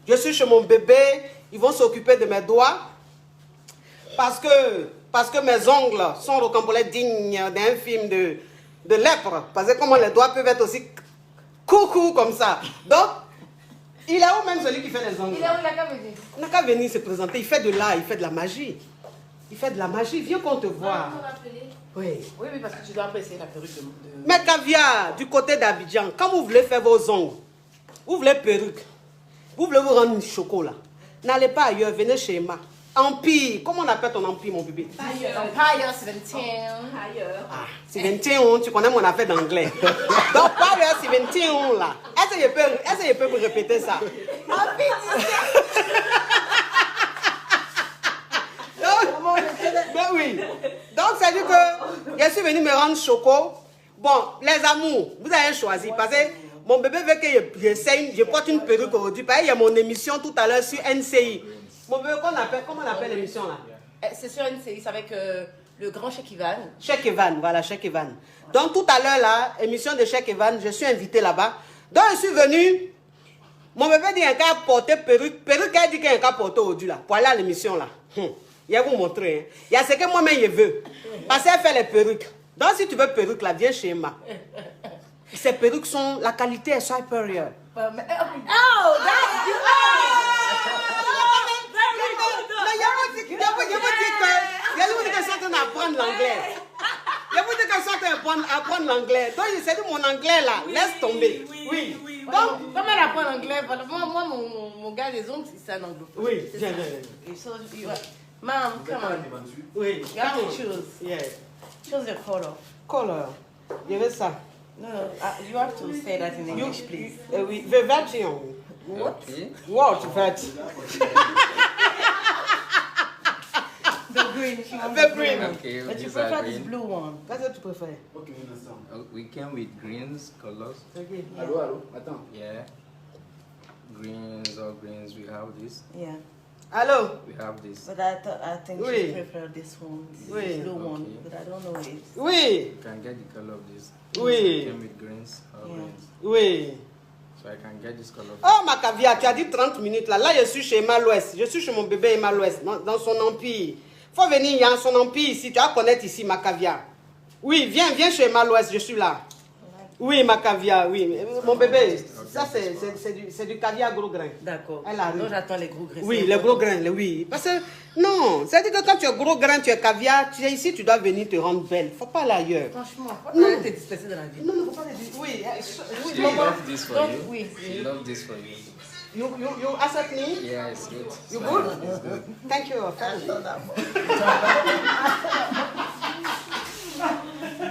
Je suis chez mon bébé, ils vont s'occuper de mes doigts. Parce que mes ongles sont rocambolesques dignes d'un film de lèpre. Parce que comment les doigts peuvent être aussi coucou comme ça. Donc, il est où même celui qui fait les ongles? Il est où, il n'a qu'à venir. Il n'a qu'à venir se présenter. Il fait de l'art, il fait de la magie. Il fait de la magie. Viens qu'on te voit. Oui. Oui, parce que tu dois apprécier la perruque de... Mais Caviar, du côté d'Abidjan, quand vous voulez faire vos ongles, vous voulez perruque, vous voulez vous rendre chocolat, n'allez pas ailleurs, venez chez Emma. Empire, comment on appelle ton empire, mon bébé? Empire 17. Ah, 17, tu connais mon affaire d'anglais. Donc, Empire 17, là. Est-ce que je peux vous répéter ça? Empire 17. Ben oui. Donc, ça dit que je suis venu me rendre choco. Bon, les amours, vous avez choisi. Parce que mon bébé veut que je porte une perruque aujourd'hui. Parce qu'il y a mon émission tout à l'heure sur NCI. Mon bébé, comment on appelle l'émission là? C'est sur NCI, c'est avec le grand Cheikh Ivan. Cheikh Ivan, voilà, Cheikh Ivan. Donc, tout à l'heure là, émission de Cheikh Ivan, je suis invité là-bas. Donc, je suis venu. Mon bébé dit qu'il y a un cas porté perruque. Perruque, elle dit qu'il y a un cas porté aujourd'hui là. Pour aller à l'émission là. Je vais vous montrer. Hein. Il y a ce que moi-même je veux. Parce qu'elle fait les perruques. Donc si tu veux perruque là, viens chez Emma. Ces perruques sont, la qualité est supérieure. Oh, that's you. Je vous dis que je suis en train d'apprendre l'anglais. Je vous dis que je suis en train d'apprendre l'anglais. Donc je sais que mon anglais là, laisse tomber. Oui. Donc, comment elle apprend l'anglais? Moi, mon gars des ongles, c'est un anglophone. Oui, viens. Mom, come on. Oui. You have to choose. Yeah. Choose the color. Color. Je veux ça. No, you have to say that in English, please. Oui, version. What? What? Vert. The green. She wants The green. Okay, But you these are prefer this green. blue one. Qu'est-ce que tu préfères? We came with greens colors. Okay. Allô, attends. Yeah. Greens, all greens. We have this. Yeah. Allô? We have this. But I think Oui. she prefer this one. Oui. This blue one. Okay. But I don't know it. Oui. You can get the color of this. Oui. Came with greens, all Yeah. greens. Oui. So I can get this color. Oh, ma caviar, tu as dit 30 minutes là. Là, je suis chez Emma l'Ouest. Je suis chez mon bébé Emma l'Ouest, dans son empire. Faut venir, il y a son empire ici. Tu vas connaître ici, ma caviar. Oui, viens chez Emma l'Ouest, je suis là. Oui, ma caviar, oui. Mon bébé, ça c'est du caviar gros grain. D'accord. Elle arrive. Donc j'attends les gros grains. Oui, les gros grains, oui. Parce que, non, c'est-à-dire que quand tu es gros grain, tu es caviar, tu es ici, tu dois venir te rendre belle. Faut pas aller ailleurs. Franchement, faut pas te disperser dans la vie. Non, faut pas le dire. Oui, She love this for Donc, you. oui. She love this for you. you accept me? Yeah, it's good. You It's good? fine. It's good. Thank you.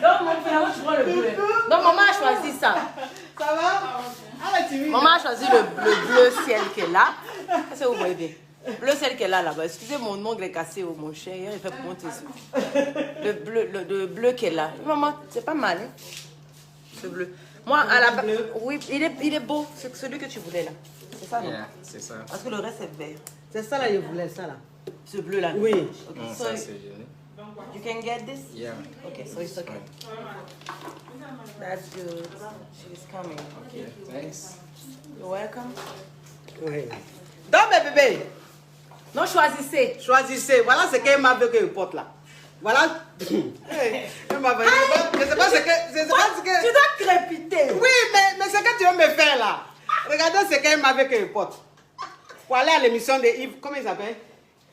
Donc, mon frère, tu prends le bleu. Donc, maman a choisi ça. Ça va? Ah, tu Maman a choisi le bleu ciel qu'elle a. Est-ce que vous voyez bien? Bleu ciel qu'elle a là-bas. Excusez mon ongle est cassé, oh, mon cher. Il fait pour monter ça. Le bleu qu'elle a. Maman, c'est pas mal. Hein? Ce bleu. Moi, à la base, oui, il est beau. C'est celui que tu voulais là. C'est ça, non? Yeah, c'est ça. Parce que le reste est vert. C'est ça là, je voulais ça là. Ce bleu là. Oui. Okay, Mm, so ça, c'est joli. you can get this? Yeah. Okay, so it's okay. That's good. She's coming. Okay, thanks. You're welcome. Oui. Donc, mes bébés, Non, choisissez. choisissez. Voilà ce qu'Emma veut que je porte là. Voilà. Emma veut. Je sais pas ce que. Tu dois crépiter. Oui, mais ce que tu veux me faire là. Regardez ce qu'Emma veut que je porte. Pour aller à l'émission de Yves. Comment il s'appelle?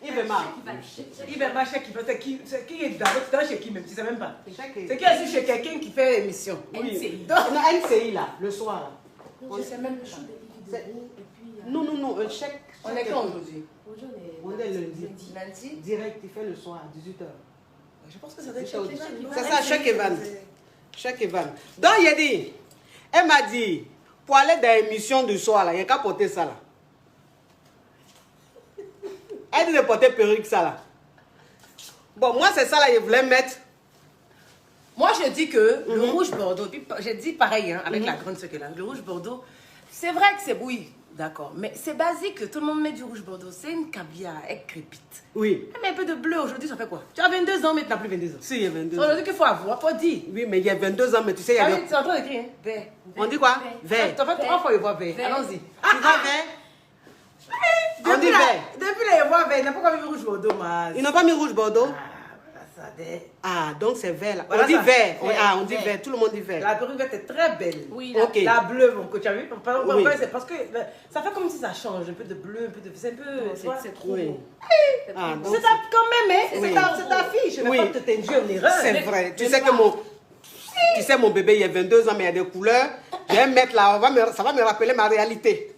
Yves Emma. Il va chez qui c'est qui est dans chez qui même, tu sais même pas. C'est C'est qui est chez quelqu'un qui fait émission. Oui. Non, NCI là, le soir là. Je sais même pas. Non, un chèque. On est quand aujourd'hui? On est lundi. Lundi? Direct, il fait le soir à 18h. Je pense que ça doit être C'est ça, Cheikh Evan. Cheikh Evan. Donc, il a dit, elle m'a dit, pour aller dans l'émission du soir, là, il n'y a qu'à porter ça là. Elle dit de porter perruque ça là. Bon, moi, c'est ça là, je voulais mettre. Moi, je dis que le rouge Bordeaux, j'ai dit pareil hein, avec la grande ce qu'elle a. Le rouge Bordeaux, c'est vrai que c'est oui, d'accord, mais c'est basique que tout le monde met du rouge Bordeaux. C'est une caviar, elle crépite. Oui. Elle met un peu de bleu aujourd'hui, ça fait quoi? Tu as 22 ans, mais tu n'as plus 22 ans. Si, il y a 22 ans. Aujourd'hui qu'il faut avoir, faut dire. Oui, mais il y a 22 ans, mais tu sais, il y Ah a. oui, c'est en train d'écrire, hein? Vert. On dit quoi? Vert. Vert. En fait, 3 fois, il voit vert. Allons-y. Tu vois vert? On dit vert. Depuis les voix verts, il n'a pas mis rouge bordeaux, mas. Ils n'ont pas mis rouge bordeaux? Ah, donc c'est vert là. Voilà, on dit ça, vert. vert. On dit vert. Tout le monde dit vert. La perruque verte est très belle. Oui, Ok. La bleue, mon coach, tu as vu? Oui. C'est parce que ça fait comme si ça change. Un peu de bleu, un peu de. C'est un peu. tu vois. C'est trop Oui. beau. Ah, donc C'est ta, quand même, hein? Oui. C'est ta fille. Je ne vais Oui. pas te t'induire en erreur. c'est vrai. Tu sais que mon bébé, il a 22 ans, mais il y a des couleurs. Je vais mettre là, ça va me rappeler ma réalité.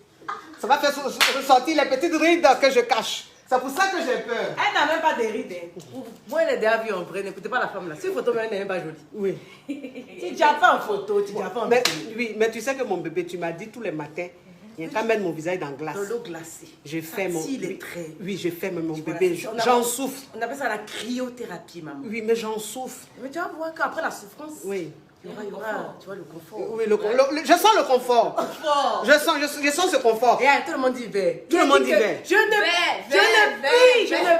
Ça va faire ressortir les petites rides que je cache. C'est pour ça que j'ai peur. Elle n'a même pas de rides. Moi, elle est déjà vue en vrai. N'écoutez pas la femme là. Cette photo, elle n'est même pas jolie. Oui. Tu n'as pas en photo, tu n'as pas en Mais, photo. oui, mais tu sais que mon bébé, tu m'as dit tous les matins, il y a qu'à mettre mon visage dans la glace. Dans l'eau glacée. Je ferme mon les traits. Oui, je ferme mon Voilà, bébé. on a- J'en souffre. On appelle ça la cryothérapie, maman. Oui, mais j'en souffre. Mais tu vas voir qu'après la souffrance, Oui. il y aura, tu vois, le confort. Oui, je sens le confort. Je sens ce confort. Et là, tout le monde dit vert. Tout le monde dit vert. Je ne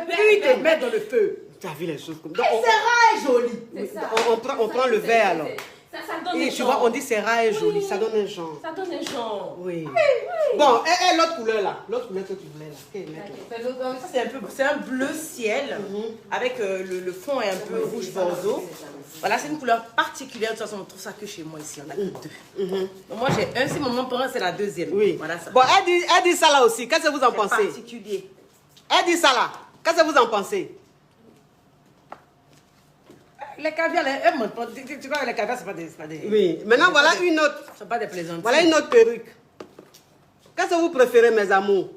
puis te mettre dans le feu. Tu as vu les choses comme Elle ça. sera jolie. C'est ça. On prend le verre alors. Ça donne Et un tu genre. vois, on dit c'est rare et joli. Ça donne un genre. Ça donne un genre. Oui. Bon, et l'autre couleur là. L'autre couleur que tu voulais là. Quelle est l'autre? Ça, c'est un bleu ciel avec le fond est un peu rouge bordeaux. Voilà, c'est une couleur particulière. De toute façon, on trouve ça que chez moi ici. On a que deux. Donc moi, j'ai un. Si mon maman prend, c'est la deuxième. Oui. Voilà ça. Bon, elle dit ça là aussi. Qu'est-ce que vous en C'est pensez? particulier. Elle dit ça là. Qu'est-ce que vous en pensez? Les caviars, elles mentent pas. Tu vois, les caviars, c'est pas des. Oui. Maintenant, voilà une autre. Ce sont pas des plaisanteries. Voilà une autre perruque. Qu'est-ce que vous préférez, mes amours?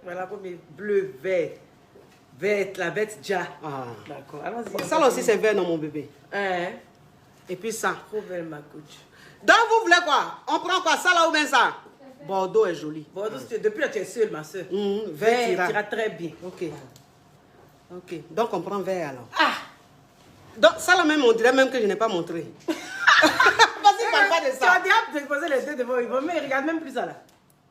Voilà, comme bleu, vert. Vert, la verte déjà. Ah. D'accord, allons-y. Ça là aussi, c'est vert dans mon bébé. Hein? Et puis ça. Trop belle, ma coach. Donc, vous voulez quoi? On prend quoi? Ça là ou bien ça? Bordeaux est joli. Bordeaux, depuis là, tu es seule, ma soeur. Vert Vert, ira. tu iras très bien. Ok. Ok. Donc, on prend vert alors. Ah! Donc, ça là même, on dirait même que je n'ai pas montré. Vas-y, parle pas de Tu ça. as déjà déposé les deux devant Yvonne, mais regarde même plus ça là.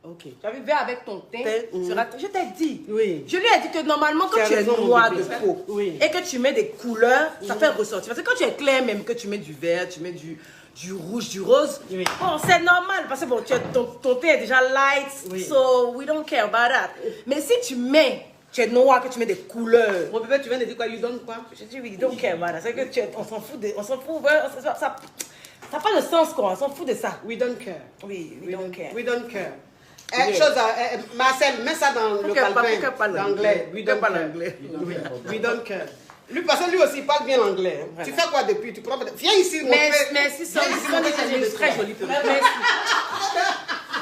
Ok. Tu as vu, vert avec ton teint. Teint, sera- Je t'ai dit. Oui. Je lui ai dit que normalement, Tu as quand tu es raison, mon noir de bébé. peau Oui. et que tu mets des couleurs, ça fait ressortir. Parce que quand tu es clair, même que tu mets du vert, tu mets du rouge, du rose, Oui. bon, c'est normal. Parce que bon, ton teint est déjà light, Oui. so we don't care about that. Mais si tu es noir, que tu mets des couleurs, Mon bébé, tu viens de dire quoi? You donne quoi? je dis oui, don't care about that. C'est que on s'en fout, on s'en fout, ouais, ça n'a pas de sens quoi, on s'en fout de ça. We don't care. Oui, we don't care. We don't care. Yeah. Marcel, mets ça dans le Pourquoi calepin pas d'anglais. We Pourquoi don't pas care. l'anglais? Oui, we don't care. Lui, parce que lui aussi, il parle bien l'anglais. Hein. Voilà. Tu fais quoi depuis? Tu prends... Viens ici, mon Mais père. merci, Viens ici, mon père, c'est une très jolie perruque. Merci.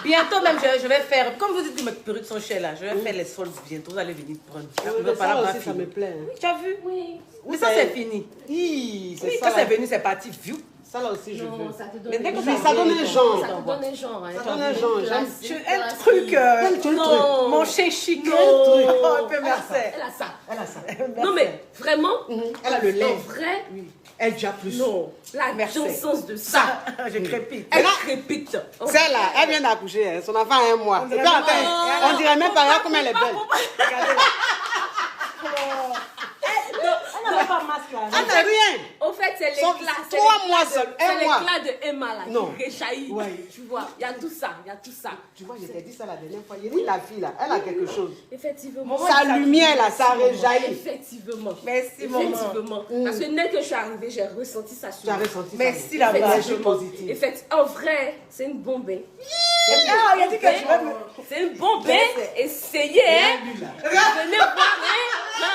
Bientôt même, je vais faire, comme vous dites que mes perruques sont chères là, je vais faire les soldes bientôt, vous allez venir prendre. Oui, mais ça aussi, ça me plaît. Hein. Tu as vu? Oui. Mais ça c'est fini. Hi, Oui, c'est quand ça. c'est là. venu, c'est parti, view. Ça là aussi, je Non, veux. ça te donne Mais dès que un ça genre. ça donne un genre. Ça te donne un genre. Hein. Ça donne un genre, j'aime. Un truc, Non. mon chien chic. Non. Oh, un peu merci. Elle a ça. Elle a ça. Non mais vraiment, Elle a le en lait. vrai, Elle déjà plus. non. La Merci. sens de ça. Je crépite. Elle là- crépite. Celle-là, elle vient d'accoucher. Hein. Son enfant a un mois. Et puis, attends, on dirait même pas regarde comme elle est belle. Regardez-la. Elle n'a pas masque là. Elle n'a rien. Au fait, c'est Son- l'éclat. 3 mois seul, C'est un mois. l'éclat de Emma là Non. qui réjaillit. Ouais. Tu vois, il y a tout ça, il y a tout ça. Tu vois, je t'ai dit ça la dernière fois. Il dit la fille là, elle a quelque chose. Effectivement. Sa lumière là, ça réjaillit. Effectivement. Merci, maman. Effectivement. Parce que dès que je suis arrivée, j'ai ressenti ça sur Tu as moi. ressenti ça. Merci la Effectivement. vache. Énergie positive. Effectivement. En vrai, c'est une bombe. Hein. Ah, il a dit que tu vas me... C'est une bombe. Hein. Essayez. Hein. Venez voir. Hein. Non,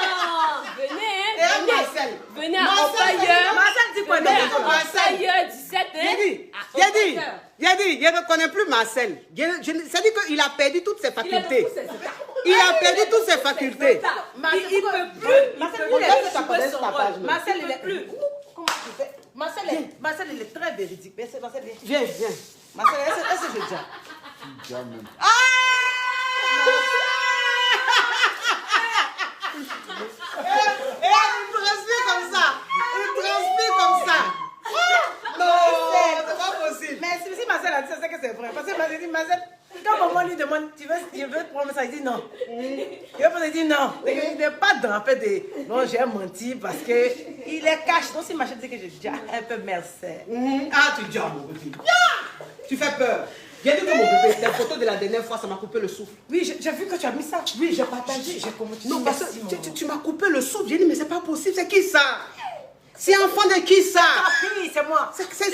venez. Et Hein. elle, Marcel. Venez à Marcel, Empailleur. Marcel dit quoi? Venez Non, à Marcel. Empailleur 17. Hein. Il a dit, je ne reconnais plus Marcel. C'est-à-dire qu'il a perdu toutes ses Il a facultés. tous ses états. Il a perdu toutes ses facultés. Il peut plus. Marcel, Il il est- peut ça jouer connaît son ta rôle. page, non? Marcel, il est plus. Comment tu fais? Marcel, il est très véridique. Merci, Marcel, viens. Viens, viens. Marcel, est-ce que je dis? Et il transpire comme ça. Il transpire comme ça. Non, c'est pas possible. Mais si Marcel a dit ça, c'est que c'est vrai. Parce que Marcel dit, Marcel, quand maman lui demande, tu veux prendre ça, il dit non. Il veut pas dire non. Il n'est pas dans fait des. Non, j'ai menti parce que il est caché. Donc si Marcel dit que je dis un peu merci. Ah, tu dis, mon petit. Tu fais peur. J'ai dit que mon bébé, les photos de la dernière fois, ça m'a coupé le souffle. Oui, j'ai vu que tu as mis ça. Oui, j'ai partagé. J'ai comment tu Non, dis parce merci, que maman. tu m'as coupé le souffle. J'ai dit, mais c'est pas possible. C'est qui ça? C'est enfant de qui ça? Ah oui, c'est moi. C'est quelle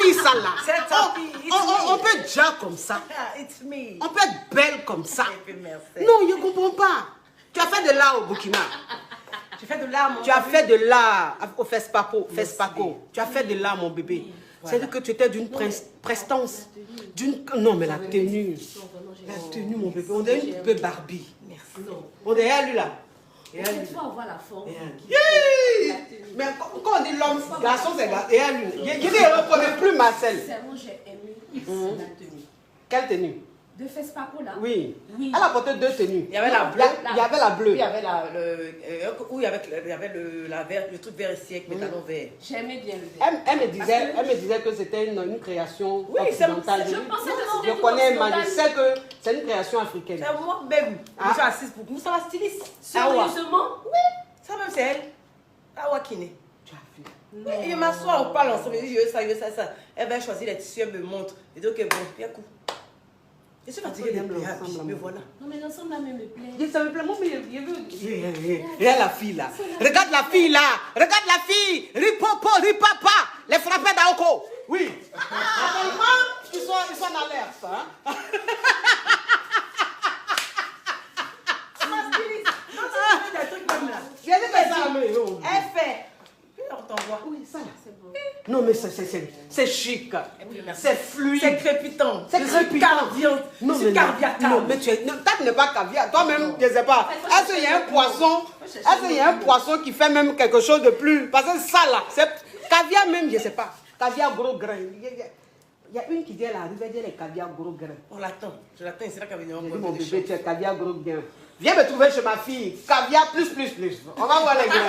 fille ça là? C'est ta fille, it's On me. peut être déjà comme ça. Ah, it's me. On peut être belle comme ça. Et puis, merci. Non, je ne comprends pas. Tu as fait de l'art au Burkina. Tu fais de l'art, Tu as fait de l'art au FESPACO. Tu as fait de l'art, mon bébé. Voilà. C'est-à-dire que tu étais d'une prestance. Non, mais la tenue. La tenue, mon bébé. On dirait une peu Barbie. Merci. On dirait lui là. Il faut avoir la forme. Yeah! Mais quand on dit l'homme, garçon, c'est garçon. Et elle, je ne reconnais plus Marcel. Sincèrement, j'ai aimé la tenue. Quelle tenue? De FESPACO là. Oui. Oui. Elle a porté deux tenues. Il y avait la bleue. Il y avait la bleue. Puis il y avait le truc vert ici avec mes talons verts. J'aimais bien le vert. Elle me disait que c'était une création Oui, occidentale. je pensais que c'était Je tout connais, occidental. je sais que c'est une création africaine. C'est moi-même. Ah. Je suis assise pour nous, ça va styliste. Awa. Sérieusement? Ça même c'est elle. Awa Kine. Tu as vu? Oui, il m'assoit, on parle ensemble. Il dit, je veux ça. Elle va choisir les tissus, elle me montre. Je dis, ok, bon, bien coup. Je suis fatiguée de me voilà. Non, mais l'ensemble là me plaît. Je savais pas, moi, mais je veux. Regarde la fille là. Regarde la fille là. Regarde la fille. Ripopo, ripapa. Les frappés d'Aoko. Oui. Actuellement, ils sont en alerte. Hein? J'ai dit que ça, mais non. Elle fait. Puis on t'envoie. Oui, ça là. C'est bon. Non, mais c'est chic. Oui, merci. C'est fluide. C'est crépitant. C'est crépitant. Je suis caviar. Non, mais tu es. Toi, tu n'es pas caviar. Toi-même, je ne sais pas. Est-ce qu'il y a un poisson? Est-ce qu'il y a un poisson qui fait même quelque chose de plus? Parce que ça là, c'est caviar même, je ne sais pas. Caviar gros grain. Il y a une qui dit elle arrive, elle dit elle est caviar gros grain. On l'attend. Je l'attends, c'est là qu'elle vient. J'ai dit mon bébé, tu es caviar gros grain. Viens me trouver chez ma fille. Caviar plus. On va voir les grains.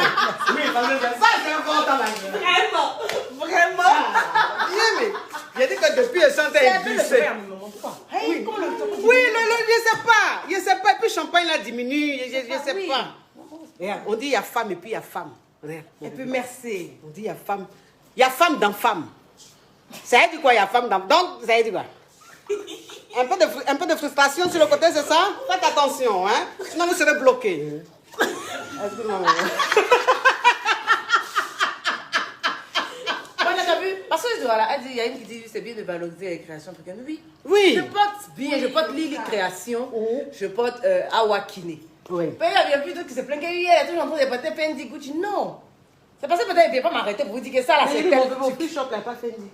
Oui, parce que ça, c'est important la grain. Vraiment. Viens, mais. J'ai dit que depuis, elle sentait glissée. Oui, Oui, je sais pas. Et puis champagne là diminue, je sais pas. Regarde, on dit il y a femme et puis il y a femme. Regarde, Et puis merci. on dit il y a femme. Il y a femme dans femme. Ça veut dire quoi, il y a femme dans... Donc, ça veut dire quoi? Un peu de frustration sur le côté, c'est ça? Faites attention, hein? Sinon vous serez bloqué. T'as vu? Parce que voilà, elle dit, il y a une qui dit c'est bien de valoriser les créations africaines. Oui. Oui. Je porte bien, je porte Lily Création, je porte Awa Kine. Oui. Puis il y a plus d'autres qui se plaignent qu'elle est toujours en train de porter Fendi Gucci. Non. C'est parce que peut-être elle ne vient pas m'arrêter pour vous dire que ça là Mais c'est mon tel. bébé, au free shop, il n'y a pas Fendi.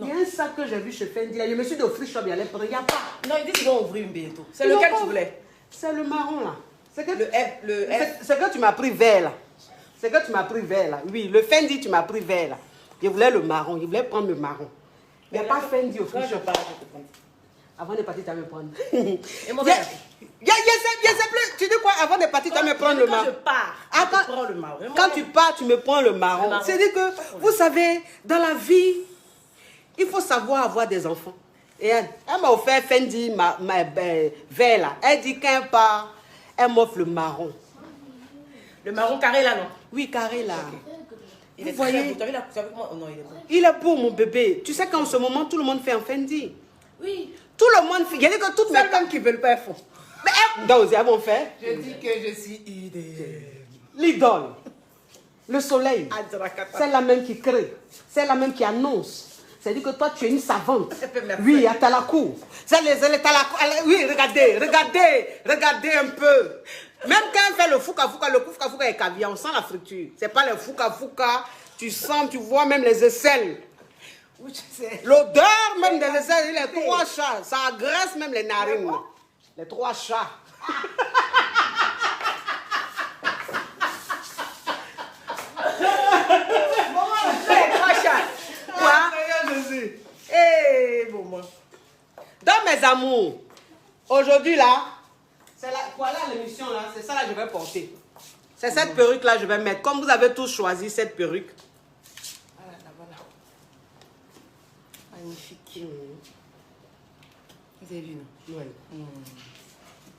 Il y a un sac que j'ai vu chez Fendi. Là. Je me suis dit au free shop, il y allait prendre. Il n'y a pas. Non, ils disent qu'ils vont ouvrir une bientôt. C'est Ils lequel n'ont tu pas. voulais? C'est le marron là. C'est que... Le F. C'est que tu m'as pris vert là. C'est que tu m'as pris vert là. Oui, le Fendi, tu m'as pris vert là. Je voulais le marron. Je voulais prendre le marron. Il n'y a pas Fendi au free Non, je shop. parle, je te prends. Avant de partir, tu vas me prendre. Et mon Je verre. sais plus. Tu dis quoi? Avant de partir, tu vas me prendre le Quand marron. je pars, Ah, je prends le marron. Quand tu pars, tu me prends le marron. Le marron. C'est-à-dire que, vous savez, dans la vie, il faut savoir avoir des enfants. Et elle m'a offert Fendi, vert là. Elle dit qu'elle part, elle m'offre le marron. Le marron carré là, non? Oui, carré là. Il est Vous voyez? très beau. Tu as vu avec moi? Oh non, il est beau. Il est beau, mon bébé. Tu sais qu'en ce moment, tout le monde fait un Fendi. Oui. Tout le monde fait. Il y a dit que toutes mes C'est même qui veulent pas fond. Mais donc, ils vont faire Je dis que je suis idéal. l'idole, le soleil. Adrakata. C'est la même qui crée. C'est la même qui annonce. C'est-à-dire que toi, tu es une savante. Merci. Oui, à la cour. Oui, regardez un peu. Même quand elle fait le fouka est caviar, on sent la friture. C'est pas le fouka, tu sens, tu vois même les aisselles. Oui, je sais. L'odeur même des aisselles, les trois chats, ça agresse même les narines. Les trois chats. Quoi? Eh, bon, moi. Dans mes amours, aujourd'hui là, voilà l'émission là, c'est ça là que je vais porter. C'est cette perruque là que je vais mettre. Comme vous avez tous choisi cette perruque. Voilà, voilà. Magnifique. Vous avez vu, non? Oui.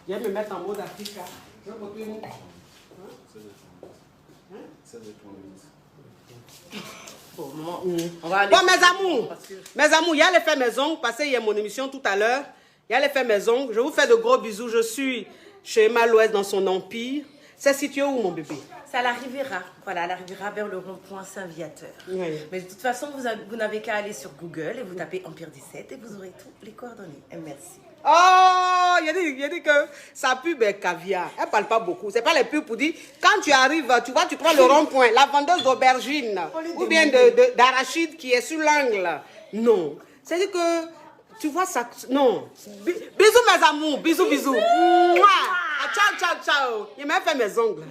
Je vais me mettre en mode Africa. Je vais porter une... C'est de 30 minutes. Bon, maman, on va aller. Bon, mes amours, il y a les faits maison, parce qu'il y a mon émission tout à l'heure. Il y a les faits maison. Je vous fais de gros bisous. Je suis chez Emma Loès dans son empire. C'est situé où, mon bébé? C'est à la Riviera. Voilà, à la Riviera vers le rond-point Saint-Viateur. Oui. Mais de toute façon, vous n'avez qu'à aller sur Google et vous tapez Empire 17 et vous aurez toutes les coordonnées. Et merci. Oh, il a dit que sa pub est caviar. Elle ne parle pas beaucoup. Ce n'est pas les pubs pour dire, quand tu arrives, tu vois, tu prends le rond-point, la vendeuse d'aubergine ou bien d'arachide qui est sur l'angle. Non. C'est-à-dire que, tu vois ça, non. Bisous mes amours, bisous, bisous. Mouah. Ciao, ciao, ciao. Il m'a fait mes ongles.